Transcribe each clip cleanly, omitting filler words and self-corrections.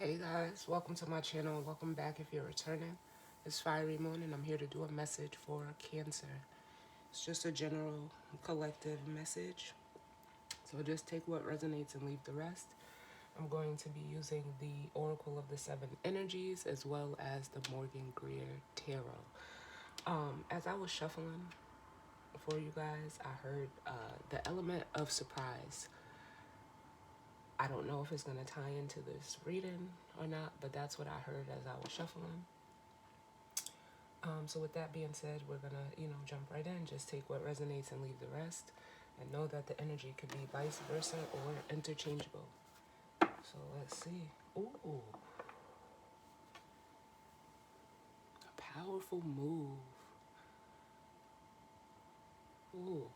Hey guys, welcome to my channel. Welcome back if you're returning. It's Fiery Moon and I'm here to do a message for Cancer. It's just a general collective message. So just take what resonates and leave the rest. I'm going to be using the Oracle of the Seven Energies as well as the Morgan Greer Tarot. As I was shuffling for you guys, I heard the element of surprise. I don't know if it's going to tie into this reading or not, but that's what I heard as I was shuffling. So with that being said, we're going to, jump right in. Just take what resonates and leave the rest. And know that the energy could be vice versa or interchangeable. So let's see. Ooh. A powerful move. Ooh.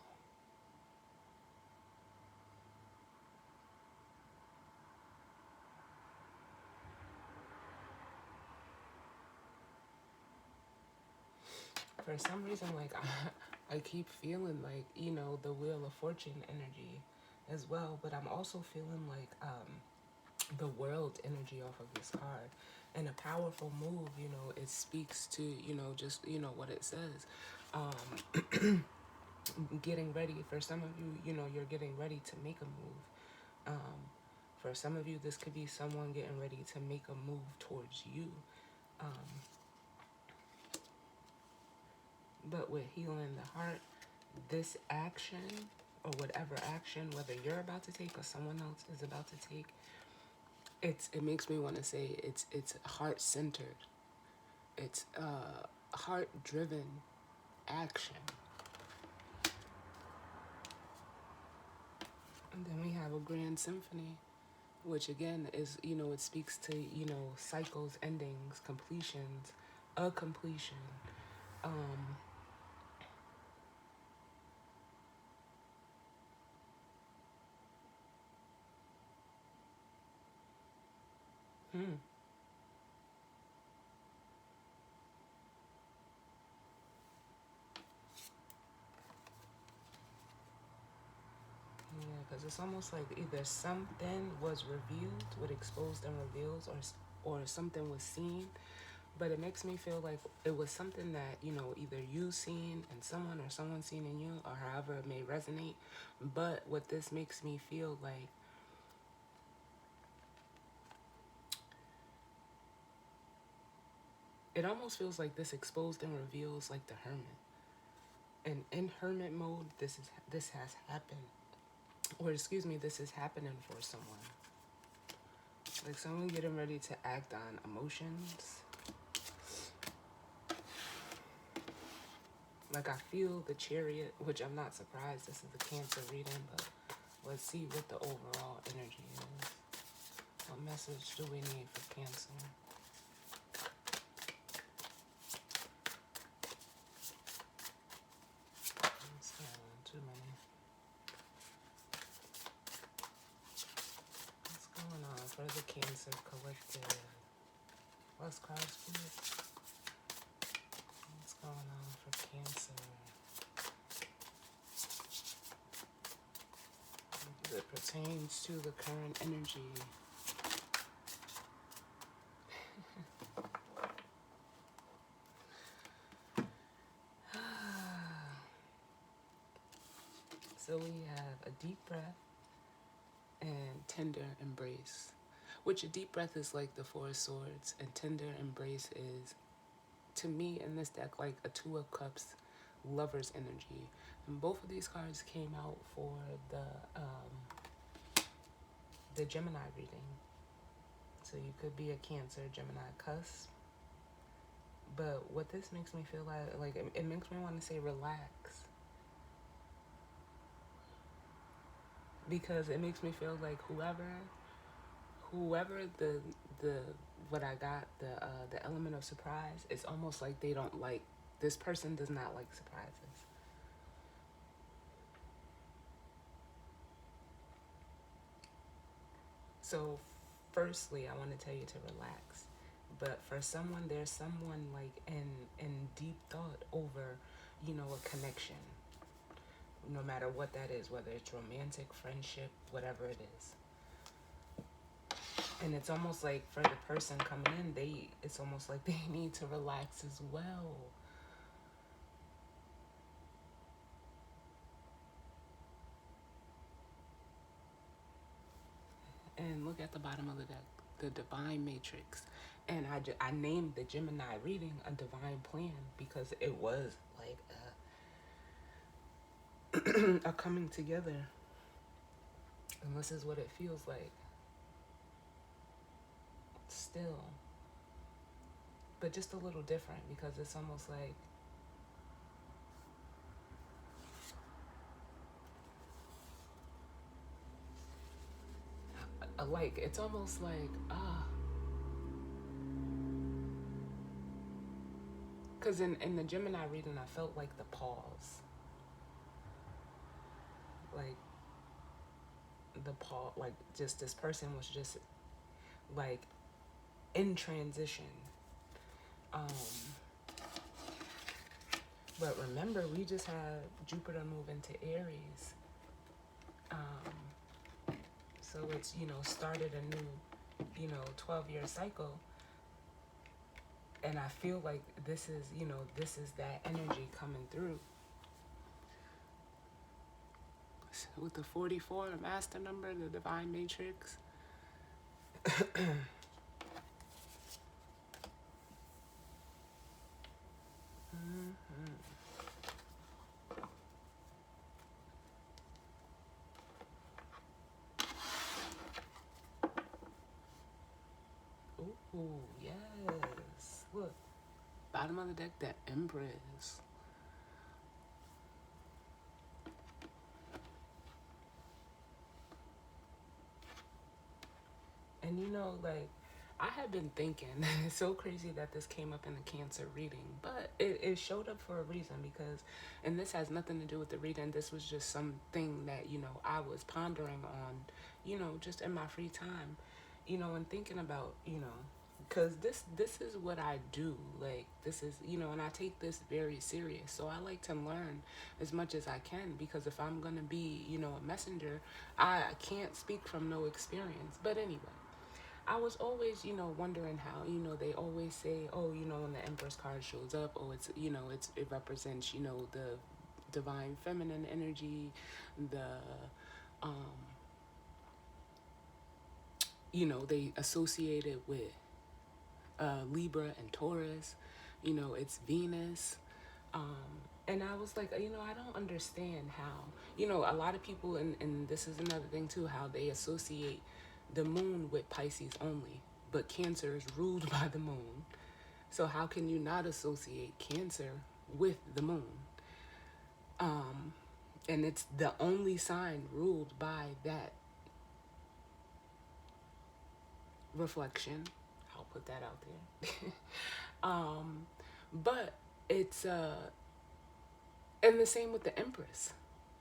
For some reason, like, I keep feeling like, the Wheel of Fortune energy as well. But I'm also feeling like the world energy off of this card. And a powerful move, it speaks to, just, what it says. Getting ready. For some of you, you're getting ready to make a move. For some of you, this could be someone getting ready to make a move towards you. But with healing the heart, this action or whatever action, whether you're about to take or someone else is about to take, it makes me want to say it's heart centered. It's heart driven action. And then we have a grand symphony, which again is, it speaks to, cycles, endings, completions, a completion. Um, hmm. Yeah, because it's almost like either something was revealed, what exposed and reveals, or something was seen. But it makes me feel like it was something that, either you seen in someone or someone seen in you, or however it may resonate. But what this makes me feel like, it almost feels like this exposed and reveals like the hermit. And in hermit mode, this has happened. Or excuse me, this is happening for someone. Like someone getting ready to act on emotions. Like I feel the Chariot, which I'm not surprised this is a Cancer reading, but let's see what the overall energy is. What message do we need for Cancer? Too many. What's going on for the Cancer collective? What's cards, please? What's going on for Cancer? As it pertains to the current energy. So we have a deep breath and tender embrace. Which a deep breath is like the Four of Swords, and tender embrace is, to me in this deck, like a Two of Cups, lover's energy. And both of these cards came out for the Gemini reading. So you could be a Cancer, Gemini cusp. But what this makes me feel like it makes me want to say relax. Because it makes me feel like whoever the what I got, the element of surprise, it's almost like they don't like, this person does not like surprises. So firstly, I want to tell you to relax. But for someone, there's someone like in deep thought over, a connection. No matter what that is, whether it's romantic, friendship, whatever it is. And it's almost like for the person coming in, it's almost like they need to relax as well. And look at the bottom of the deck, the divine matrix. And I named the Gemini reading a divine plan because it was like a coming together. And this is what it feels like still. But just a little different because it's almost like it's almost like because in the Gemini reading I felt like the pause, like the pause, like just this person was just like in transition. um but remember, we just had Jupiter move into Aries. So it's, started a new, 12-year cycle. And I feel like this is that energy coming through. So with the 44 master number, the divine matrix. Ooh, yes. Look, bottom of the deck, the Empress. And like, I had been thinking, it's so crazy that this came up in the Cancer reading, but it showed up for a reason because, and this has nothing to do with the reading, this was just something that, I was pondering on, just in my free time, and thinking about, because this is what I do. Like, this is, and I take this very serious. So I like to learn as much as I can because if I'm going to be, a messenger, I can't speak from no experience. But anyway, I was always, wondering how, they always say, oh, when the Empress card shows up, oh, it's, it represents, the divine feminine energy, the, they associate it with Libra and Taurus, it's Venus. And I was like, I don't understand how, a lot of people, and this is another thing too, how they associate the moon with Pisces only, but Cancer is ruled by the moon. So how can you not associate Cancer with the moon? And it's the only sign ruled by that reflection. I'll put that out there. But it's and the same with the Empress.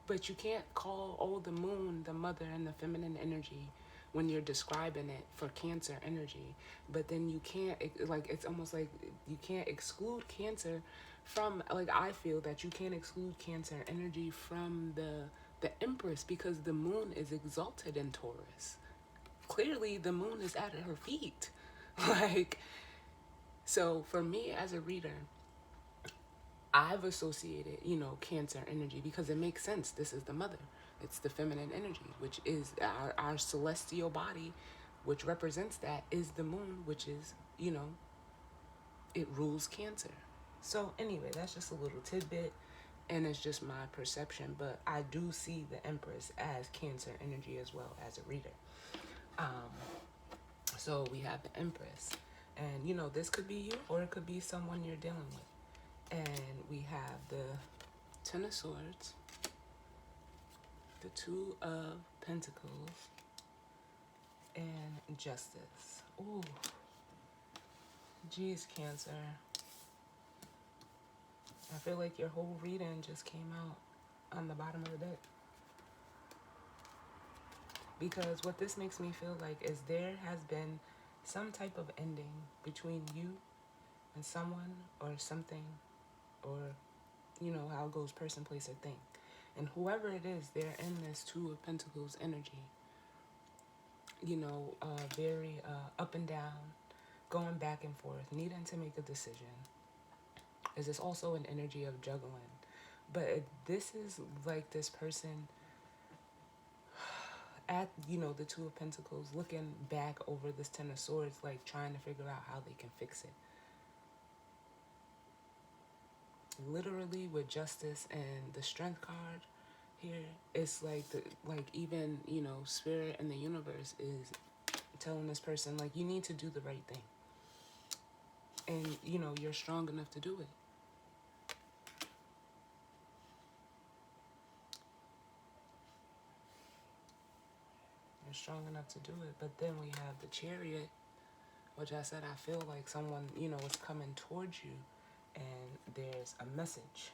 But you can't call, the moon the mother and the feminine energy when you're describing it for Cancer energy. But then you can't, like, it's almost like you can't exclude Cancer from, like, I feel that you can't exclude Cancer energy from the Empress because the moon is exalted in Taurus. Clearly, the moon is at her feet. Like, so for me as a reader, I've associated, Cancer energy because it makes sense. This is the mother. It's the feminine energy, which is our celestial body, which represents that is the moon, which is, it rules Cancer. So anyway, that's just a little tidbit, and it's just my perception, but I do see the Empress as Cancer energy as well as a reader. So we have the Empress, and this could be you or it could be someone you're dealing with. And we have the Ten of Swords, the Two of Pentacles, and Justice. Ooh. Geez, Cancer. I feel like your whole reading just came out on the bottom of the deck. Because what this makes me feel like is there has been some type of ending between you and someone or something, or how it goes, person, place, or thing. And whoever it is, they're in this Two of Pentacles energy. very up and down, going back and forth, needing to make a decision. Is this also an energy of juggling? But this is like this person at, the Two of Pentacles, looking back over this Ten of Swords, like trying to figure out how they can fix it. Literally with Justice and the Strength card here, it's like even, Spirit and the universe is telling this person, like, you need to do the right thing. And, you're strong enough to do it. You're strong enough to do it. But then we have the Chariot, which I said I feel like someone, is coming towards you and there's a message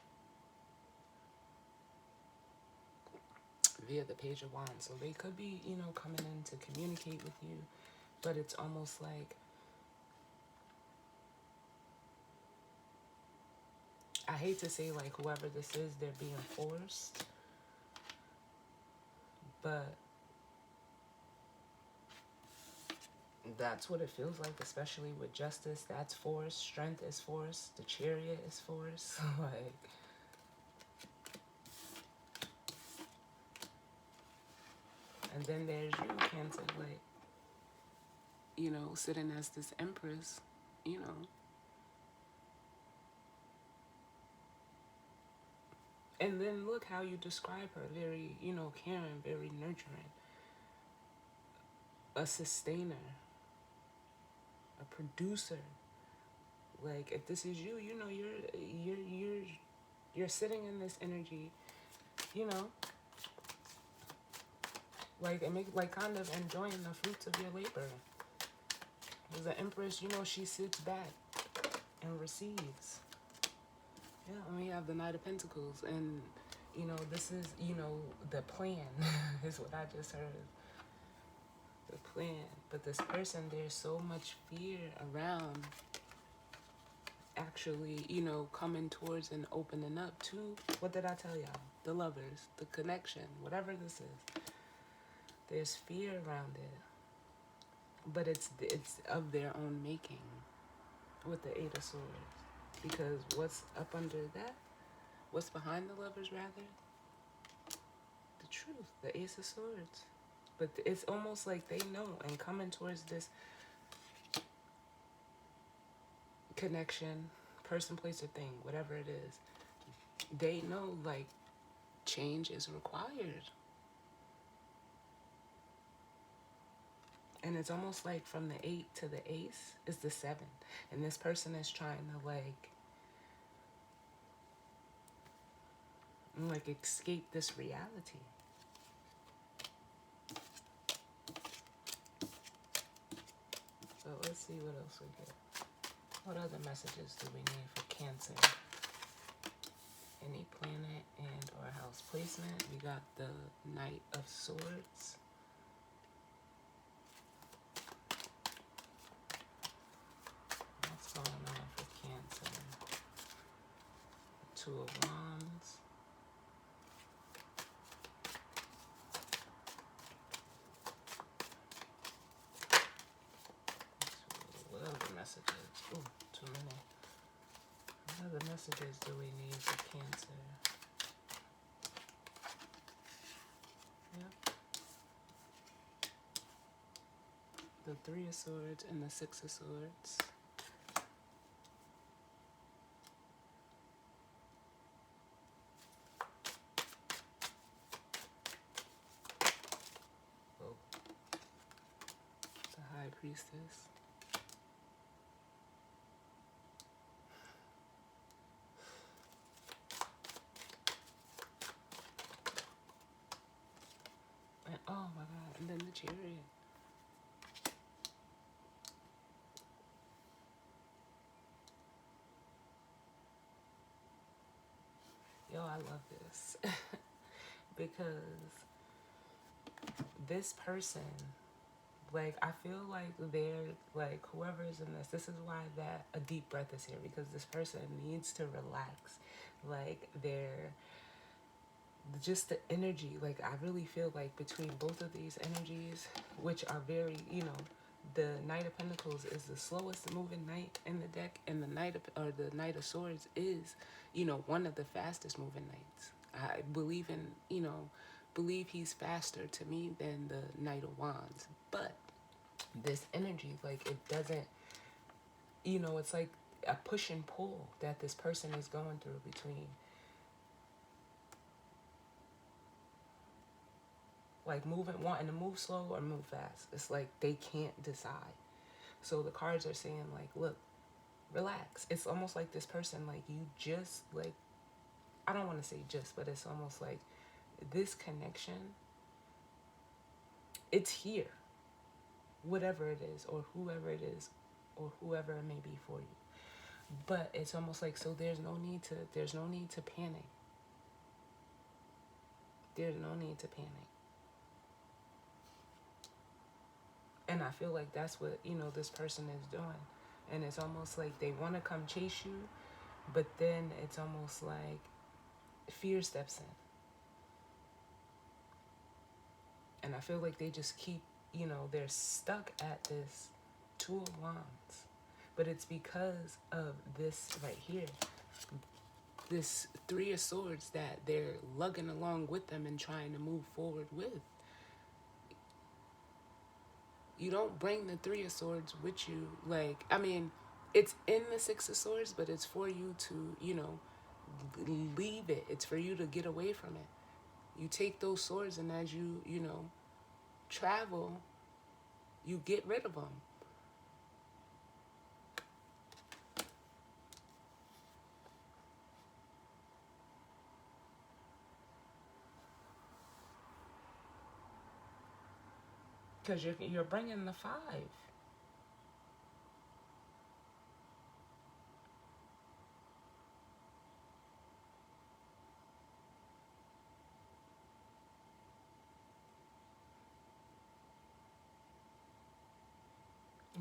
via the Page of Wands. So they could be, coming in to communicate with you, but it's almost like, I hate to say like whoever this is, they're being forced, but that's what it feels like, especially with Justice. That's force. Strength is force. The Chariot is force. Like, and then there's you, Cancer, like, sitting as this Empress, you know. And then look how you describe her. Very, caring, very nurturing. A sustainer. A producer. Like, if this is you, you're sitting in this energy, like, and make, like, kind of enjoying the fruits of your labor. As the Empress, she sits back and receives. Yeah, and we have the Knight of Pentacles, and this is, the plan is what I just heard. The plan. But this person, there's so much fear around actually, coming towards and opening up to, what did I tell y'all? The lovers, the connection, whatever this is. There's fear around it. But it's of their own making with the Eight of Swords. Because what's up under that? What's behind the lovers, rather? The truth, the Ace of Swords. But it's almost like they know, and coming towards this connection, person, place, or thing, whatever it is, they know, like, change is required. And it's almost like from the 8 to the Ace is the 7. And this person is trying to, like escape this reality. So let's see what else we get. What other messages do we need for Cancer? Any planet and or house placement. We got the Knight of Swords. What's going on for Cancer? Two of Wands. What other messages? Ooh, too many. What other messages do we need for Cancer? Yep. The Three of Swords and the Six of Swords. Oh. The High Priestess. And, oh my God, and then the Chariot. Yo, I love this. Because this person, like, I feel like they're, like, whoever is in this is why that a deep breath is here. Because this person needs to relax. Like, they're just the energy, like I really feel like between both of these energies, which are very, the Knight of Pentacles is the slowest moving knight in the deck, and the Knight of Swords is, one of the fastest moving knights. I believe in, believe he's faster to me than the Knight of Wands. But this energy, like it doesn't, it's like a push and pull that this person is going through between like wanting to move slow or move fast. It's like they can't decide. So the cards are saying like, look, relax. It's almost like this person, like you just like, I don't want to say just, but it's almost like this connection, it's here, whatever it is, or whoever it is, or whoever it may be for you. But it's almost like, so there's no need to panic. There's no need to panic. And I feel like that's what, this person is doing. And it's almost like they want to come chase you, but then it's almost like fear steps in. And I feel like they just keep, they're stuck at this Two of Wands. But it's because of this right here, this Three of Swords that they're lugging along with them and trying to move forward with. You don't bring the Three of Swords with you. Like, I mean, it's in the Six of Swords, but it's for you to, leave it. It's for you to get away from it. You take those swords, and as you, travel, you get rid of them. Because you're bringing the 5.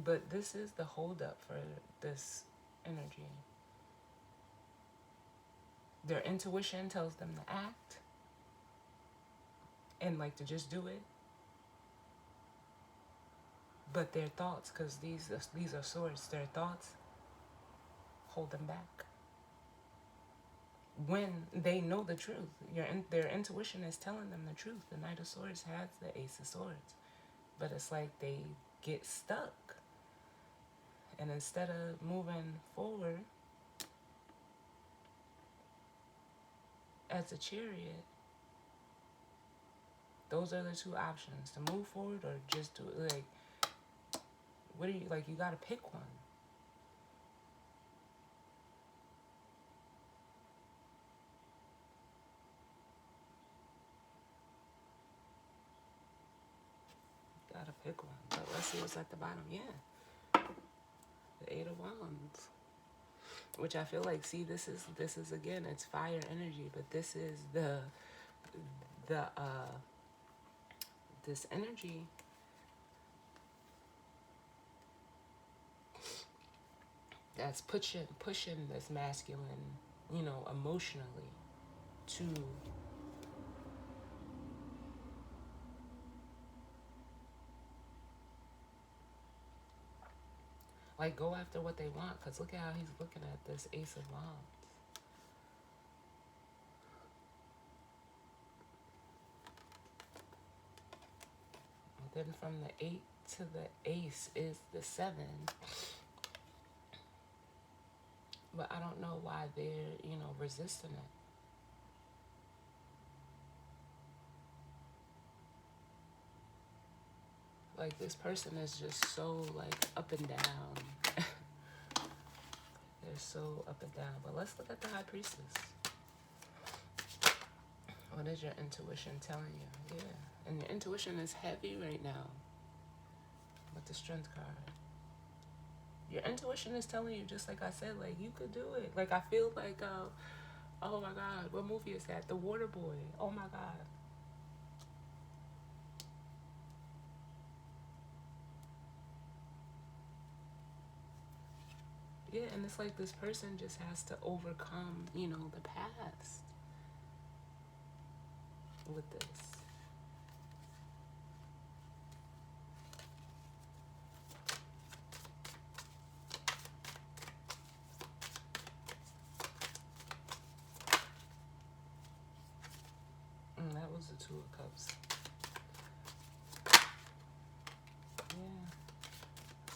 But this is the holdup for this energy. Their intuition tells them to act and like to just do it. But their thoughts, because these are swords, their thoughts hold them back. When they know the truth, their intuition is telling them the truth. The Knight of Swords has the Ace of Swords. But it's like they get stuck. And instead of moving forward as a Chariot, those are the two options: to move forward or just do it. Like, what do you like? You gotta pick one. You gotta pick one. But let's see what's at the bottom. Yeah, the Eight of Wands, which I feel like, see, this is again, it's fire energy, but this is the this energy that's pushing this masculine, emotionally to like go after what they want. Because look at how he's looking at this Ace of Wands. And then from the 8 to the Ace is the 7. But I don't know why they're, resisting it. Like, this person is just so, like, up and down. They're so up and down. But let's look at the High Priestess. What is your intuition telling you? Yeah. And your intuition is heavy right now with the Strength card. Your intuition is telling you, just like I said, like, you could do it. Like, I feel like, oh my God, what movie is that? The Water Boy. Oh my God. Yeah, and it's like this person just has to overcome, the past. with this. That was the Two of Cups. Yeah.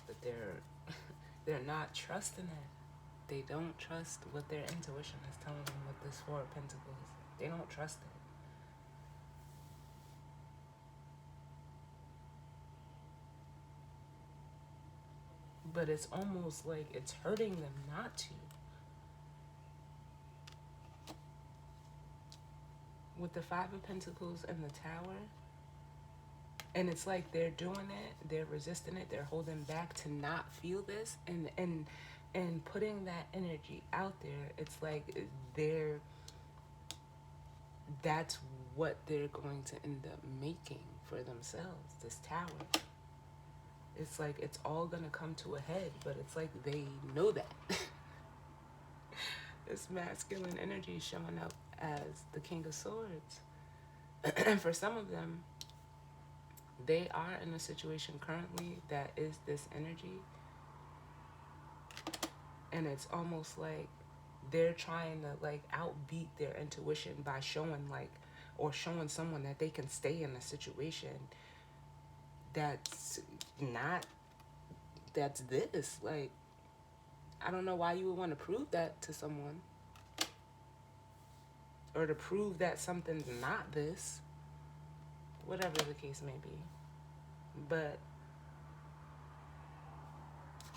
But they're not trusting it. They don't trust what their intuition is telling them with this Four of Pentacles. They don't trust it. But it's almost like it's hurting them not to. With the Five of Pentacles and the Tower, and it's like they're doing it, they're resisting it, they're holding back to not feel this, and putting that energy out there. It's like that's what they're going to end up making for themselves, this Tower. It's like it's all gonna come to a head, but it's like they know that. This masculine energy showing up as the King of Swords. And for some of them, they are in a situation currently that is this energy. And it's almost like they're trying to like outbeat their intuition by showing showing someone that they can stay in a situation that's this. Like, I don't know why you would want to prove that to someone, or to prove that something's not this, whatever the case may be. But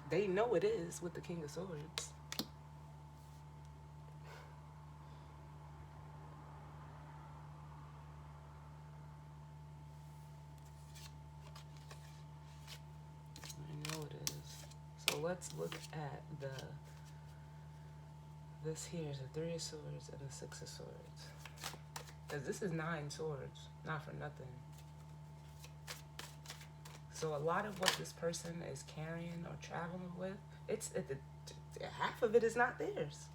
they know it is with the King of Swords. I know it is. So let's look at this here is the Three of Swords and the Six of Swords. Because this is 9 swords, not for nothing. So a lot of what this person is carrying or traveling with, half of it is not theirs.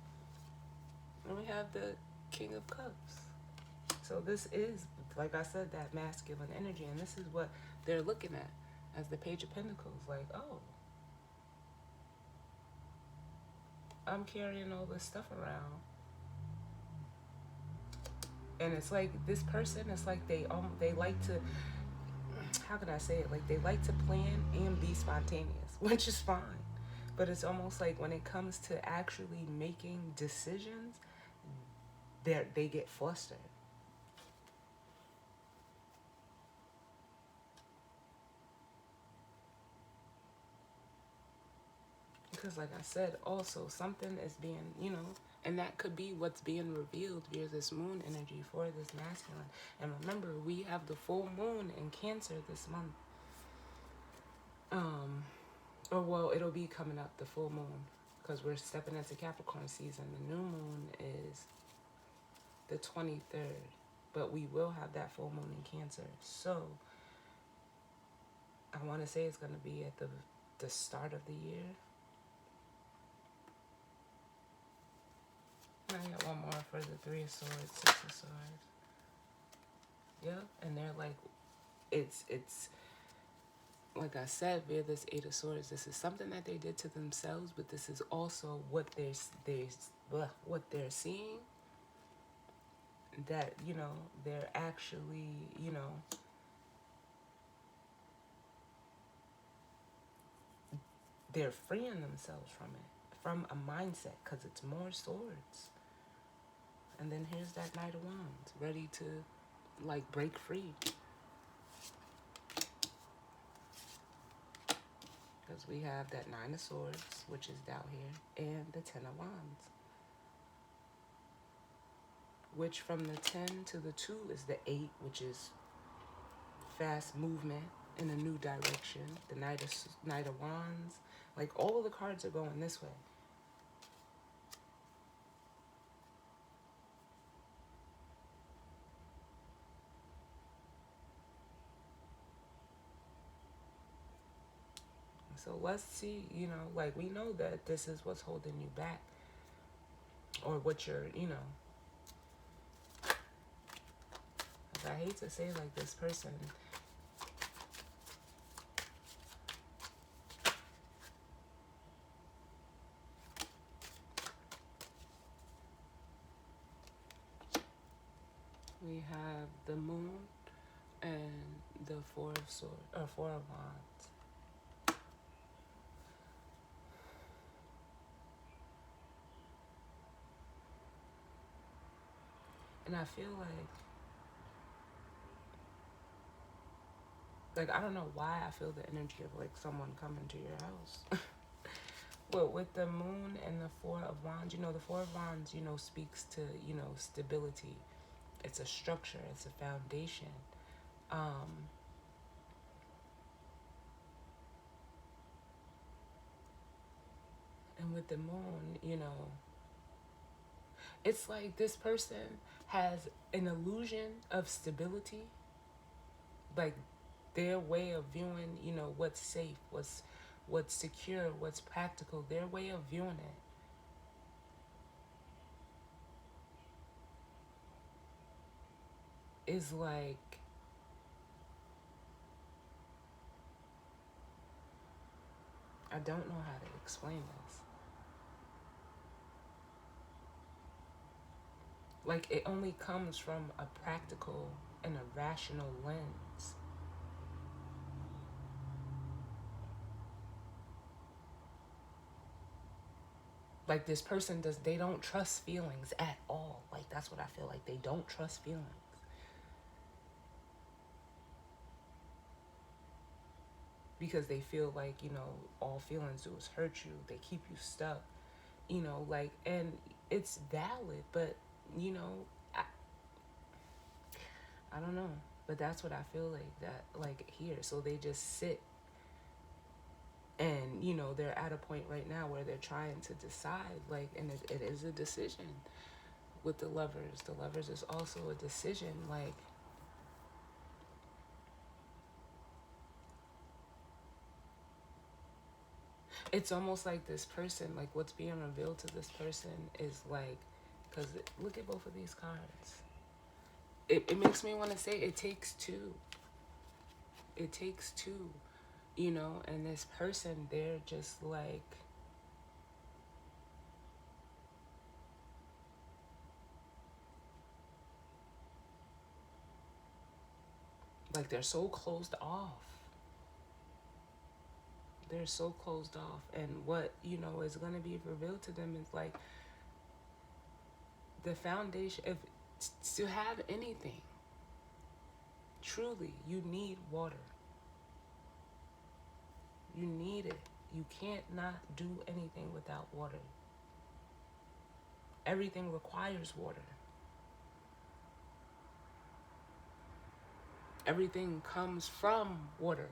And we have the King of Cups. So this is, like I said, that masculine energy. And this is what they're looking at as the Page of Pentacles. Like, oh, I'm carrying all this stuff around. And it's like this person, it's like they like to, how can I say it? Like they like to plan and be spontaneous, which is fine. But it's almost like when it comes to actually making decisions, they get flustered. Because like I said, also something is being, and that could be what's being revealed via this moon energy for this masculine. And remember, we have the full moon in Cancer this month. Or well, it'll be coming up, the full moon, because we're stepping into Capricorn season. The new moon is the 23rd, but we will have that full moon in Cancer. So I want to say it's going to be at the start of the year. I got one more for the Three of Swords, Six of Swords. Yep, and they're like, it's like I said, via this Eight of Swords, this is something that they did to themselves, but this is also what what they're seeing. That, they're actually, they're freeing themselves from it, from a mindset, because it's more swords. And then here's that Knight of Wands, ready to, like, break free. Because we have that Nine of Swords, which is down here, and the Ten of Wands. Which from the 10 to the 2 is the 8, which is fast movement in a new direction. The Knight of Wands. Like, all of the cards are going this way. So let's see, like, we know that this is what's holding you back. Or what you're, I hate to say, like, this person, we have the moon and the four of swords, or four of wands. And I feel like I don't know why I feel the energy of like someone coming to your house. Well, with the moon and the four of wands, the four of wands, speaks to, stability. It's a structure, it's a foundation. And with the moon, it's like this person has an illusion of stability, like their way of viewing, what's safe, what's secure, what's practical, their way of viewing it is like, I don't know how to explain this. Like, it only comes from a practical and a rational lens. Like, this person they don't trust feelings at all. Like, that's what I feel like. They don't trust feelings. Because they feel like, all feelings do is hurt you. They keep you stuck, like, and it's valid, but, I, I don't know. But that's what I feel like, that, like, here. So they just sit, and, they're at a point right now where they're trying to decide, like, and it is a decision with the lovers. The lovers is also a decision, like, it's almost like this person, like, what's being revealed to this person is like, because look at both of these cards. It makes me want to say it takes two. It takes two, and this person, they're just like they're so closed off. They're so closed off, and what, is going to be revealed to them is like the foundation. If to have anything, truly, you need water. You need it. You can't not do anything without water. Everything requires water. Everything comes from water.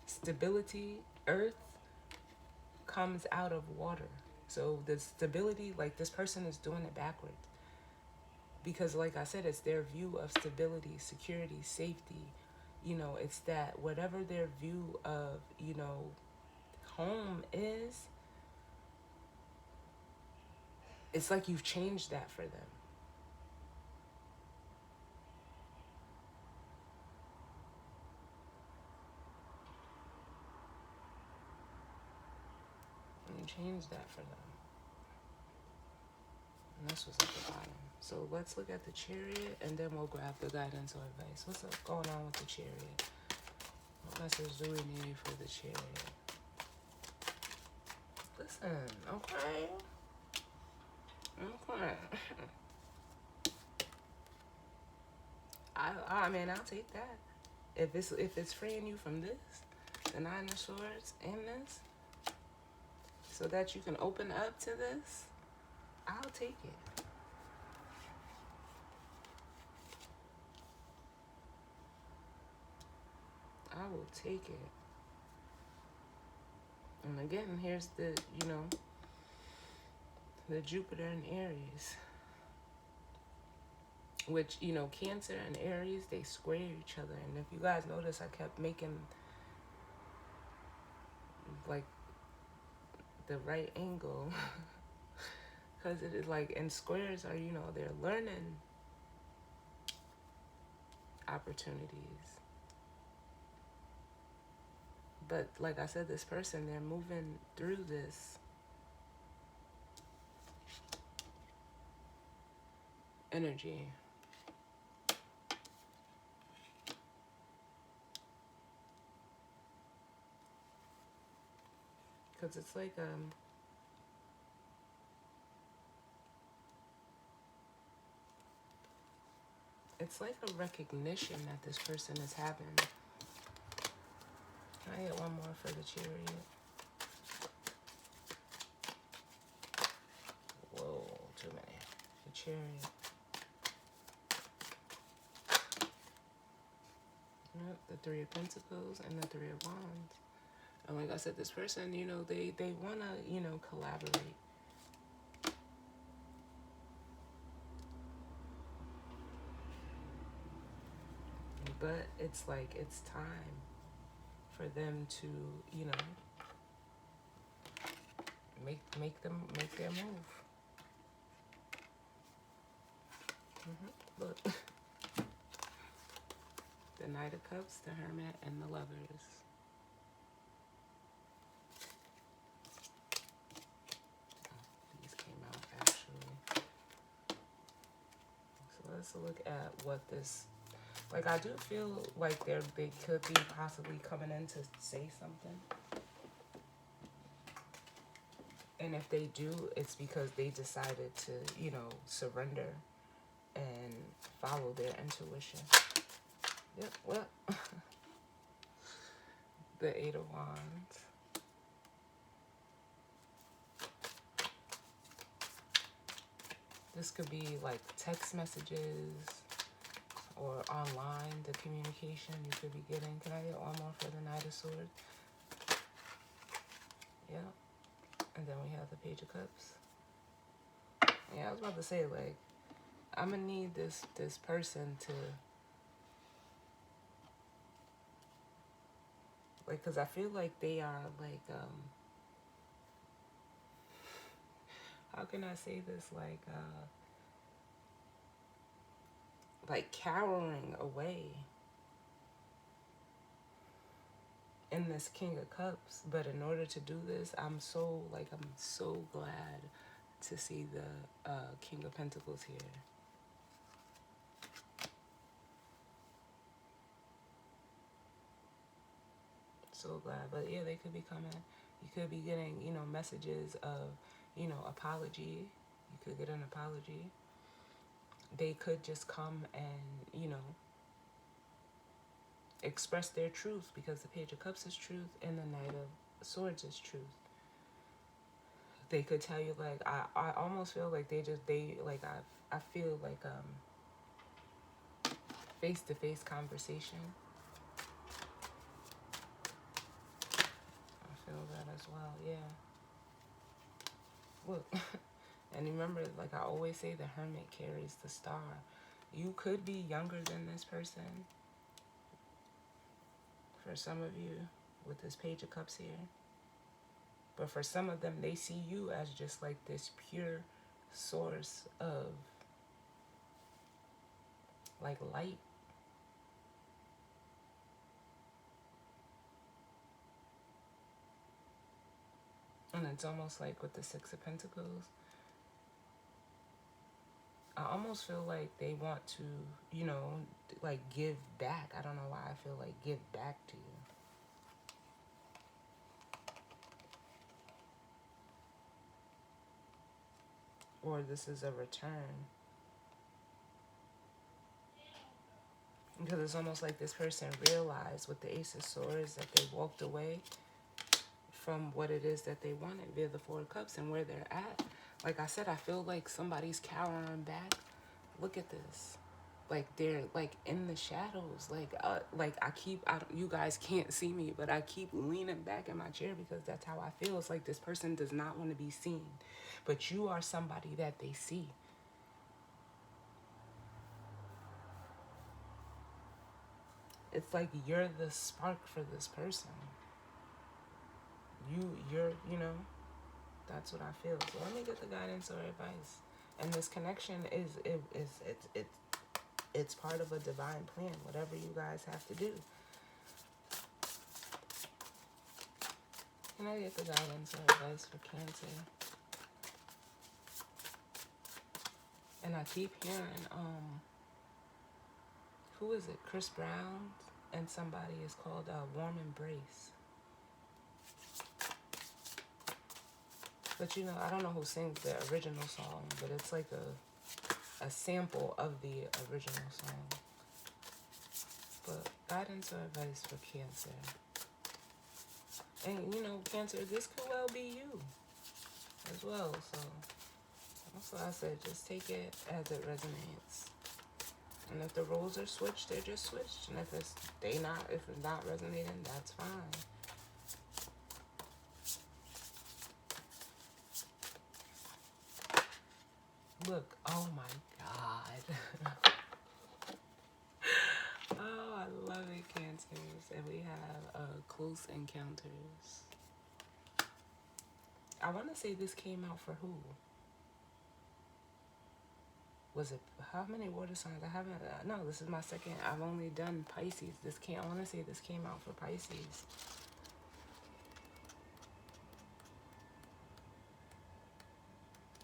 Stability, earth, comes out of water. So the stability, like, this person is doing it backwards. Because, like I said, it's their view of stability, security, safety. It's that whatever their view of, home is, it's like you've changed that for them. And you changed that for them. And this was at the bottom. So let's look at the Chariot, and then we'll grab the guidance or advice. What's up going on with the Chariot? What message do we need for the Chariot? Listen, okay. Okay. I mean, I'll take that. If it's freeing you from this, the Nine of Swords, and this, so that you can open up to this, I'll take it. I will take it. And again, here's the, the Jupiter and Aries. Which, Cancer and Aries, they square each other. And if you guys notice, I kept making, like, the right angle. Because it is like, and squares are, they're learning opportunities. But like I said, this person, they're moving through this energy. Because it's like, it's like a recognition that this person is having. Can I get one more for the chariot? Whoa, too many. The chariot. Yep, the Three of Pentacles and the Three of Wands. And like I said, this person, they want to, collaborate. But it's like, it's time for them to, make their move. Look. The Knight of Cups, the Hermit, and the Lovers. These came out actually. So let's look at what this, like, I do feel like they could be possibly coming in to say something. And if they do, it's because they decided to, surrender and follow their intuition. Yep, well, the Eight of Wands. This could be like text messages or online, the communication you could be getting. Can I get one more for the Knight of Swords? Yeah. And then we have the Page of Cups. Yeah, I was about to say, like, I'm gonna need this person to, like, because I feel like they are, like, how can I say this? Like cowering away in this King of Cups. But in order to do this, I'm so glad to see the King of Pentacles here. So glad. But yeah, they could be coming. You could be getting, messages of, apology. You could get an apology. They could just come and, express their truth, because the Page of Cups is truth and the Knight of Swords is truth. They could tell you, like, I almost feel like I feel like face-to-face conversation. I feel that as well, yeah. Look, and remember, like I always say, the Hermit carries the star. You could be younger than this person. For some of you, with this Page of Cups here. But for some of them, they see you as just like this pure source of, like, light. And it's almost like with the Six of Pentacles, I almost feel like they want to, like, give back. I don't know why I feel like give back to you. Or this is a return. Because it's almost like this person realized with the Ace of Swords that they walked away from what it is that they wanted via the Four of Cups and where they're at. Like I said, I feel like somebody's cowering back. Look at this. Like, they're like in the shadows. You guys can't see me, but I keep leaning back in my chair because that's how I feel. It's like this person does not want to be seen, but you are somebody that they see. It's like you're the spark for this person. You're, That's what I feel. So let me get the guidance or advice. And this connection it's part of a divine plan, whatever you guys have to do. Can I get the guidance or advice for Cancer? And I keep hearing, who is it? Chris Brown and somebody is called Warm Embrace. But you know, I don't know who sings the original song, but it's like a sample of the original song. But guidance or advice for Cancer. And you know, Cancer, this could well be you as well. So that's why I said just take it as it resonates. And if the roles are switched, they're just switched. And if it's not resonating, that's fine. Look, oh my God. Oh, I love it, Cancers. And we have Close Encounters. I want to say this came out for who? Was it, how many water signs? I haven't, no, this is my second. I've only done Pisces. I want to say this came out for Pisces.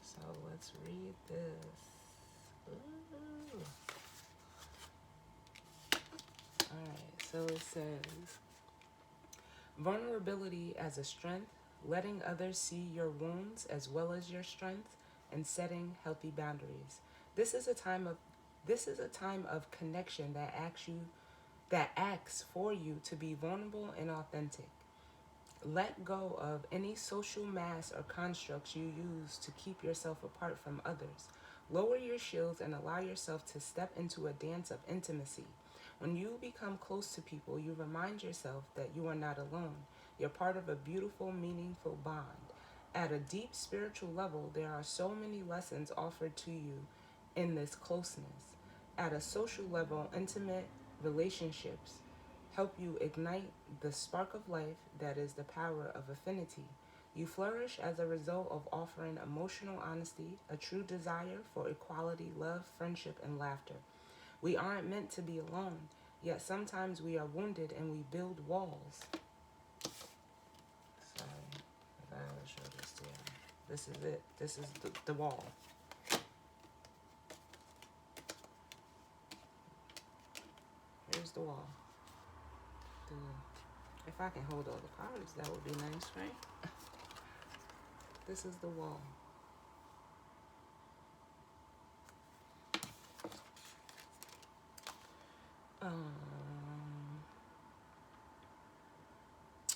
So let's read this. Ooh. Alright, so it says, vulnerability as a strength, letting others see your wounds as well as your strength, and setting healthy boundaries. This is a time of connection that asks for you to be vulnerable and authentic. Let go of any social mask or constructs you use to keep yourself apart from others. Lower your shields and allow yourself to step into a dance of intimacy. When you become close to people, you remind yourself that you are not alone. You're part of a beautiful, meaningful bond. At a deep spiritual level, there are so many lessons offered to you in this closeness. At a social level, intimate relationships help you ignite the spark of life that is the power of affinity. You flourish as a result of offering emotional honesty, a true desire for equality, love, friendship, and laughter. We aren't meant to be alone, yet sometimes we are wounded and we build walls. Sorry, if I ever show this to you. This is it. This is the wall. Here's the wall. If I can hold all the cards, that would be nice, right? This is the wall.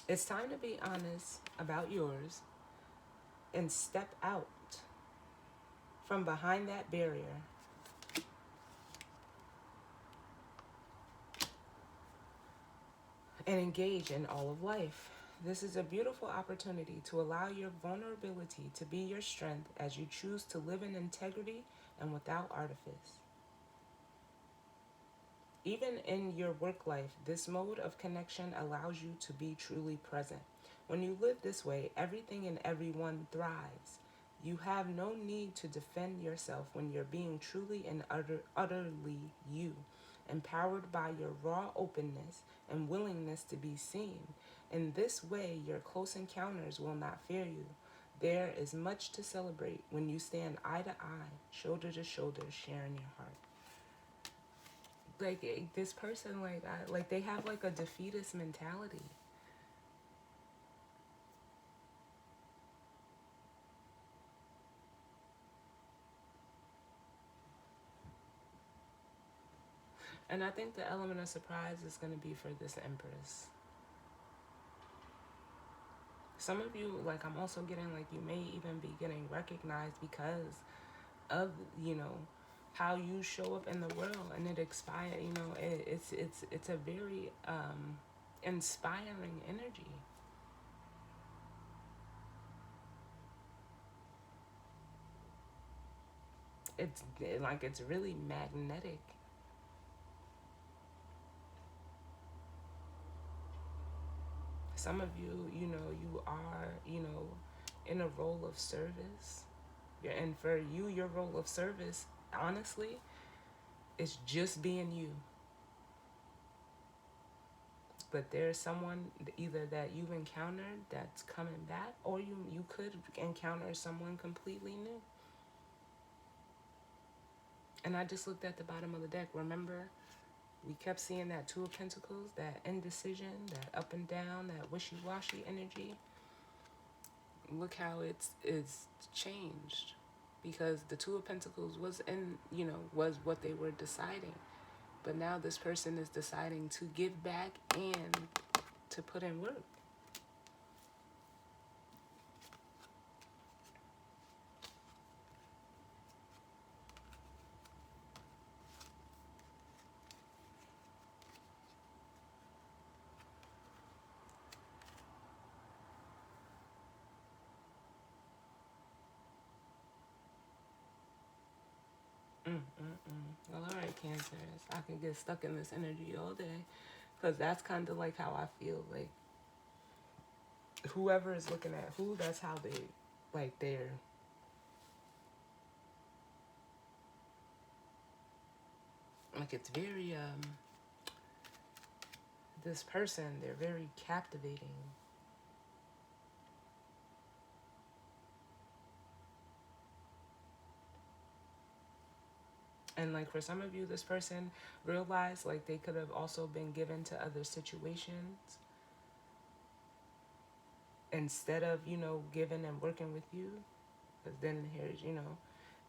It's time to be honest about yours and step out from behind that barrier. And engage in all of life. This is a beautiful opportunity to allow your vulnerability to be your strength as you choose to live in integrity and without artifice. Even in your work life, this mode of connection allows you to be truly present. When you live this way, everything and everyone thrives. You have no need to defend yourself when you're being truly and utterly you, empowered by your raw openness and willingness to be seen. In this way, your close encounters will not fear you. There is much to celebrate when you stand eye to eye, shoulder to shoulder, sharing your heart. Like this person, like they have like a defeatist mentality. And I think the element of surprise is going to be for this Empress. Some of you, like, I'm also getting, like, you may even be getting recognized because of, you know, how you show up in the world, and it inspires, you know, it's a very inspiring energy. It's really magnetic. Some of you, you know, you are, you know, in a role of service. And for you, your role of service, honestly, is just being you. But there's someone either that you've encountered that's coming back, or you could encounter someone completely new. And I just looked at the bottom of the deck. Remember, we kept seeing that Two of Pentacles, that indecision, that up and down, that wishy-washy energy. Look how it's changed, because the Two of Pentacles was was what they were deciding, but now this person is deciding to give back and to put in work. Well, all right, Cancers, I can get stuck in this energy all day, because that's kind of like how I feel. Like, whoever is looking at who, that's how they, like, they're, like, it's very, this person, they're very captivating. And, like, for some of you, this person realized, like, they could have also been given to other situations instead of, giving and working with you. Because then here's,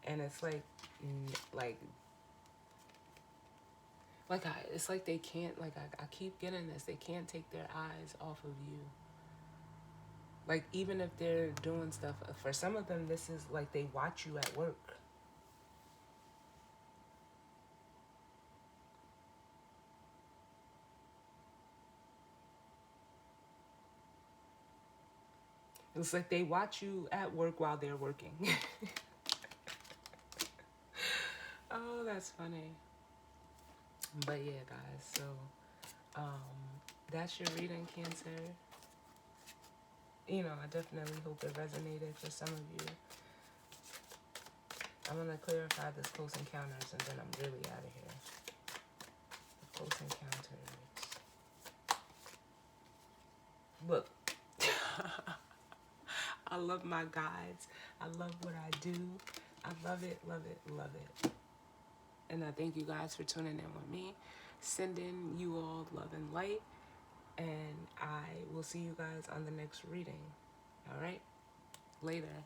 and it's like, it's like they can't, like, I keep getting this, they can't take their eyes off of you. Like, even if they're doing stuff, for some of them, this is like they watch you at work. It's like they watch you at work while they're working. Oh, that's funny. But yeah, guys, so that's your reading, Cancer. I definitely hope it resonated for some of you. I'm going to clarify this close encounters, and then I'm really out of here. The close encounters. Look. I love my guides. I love what I do. I love it, love it, love it. And I thank you guys for tuning in with me. Sending you all love and light. And I will see you guys on the next reading. All right? Later.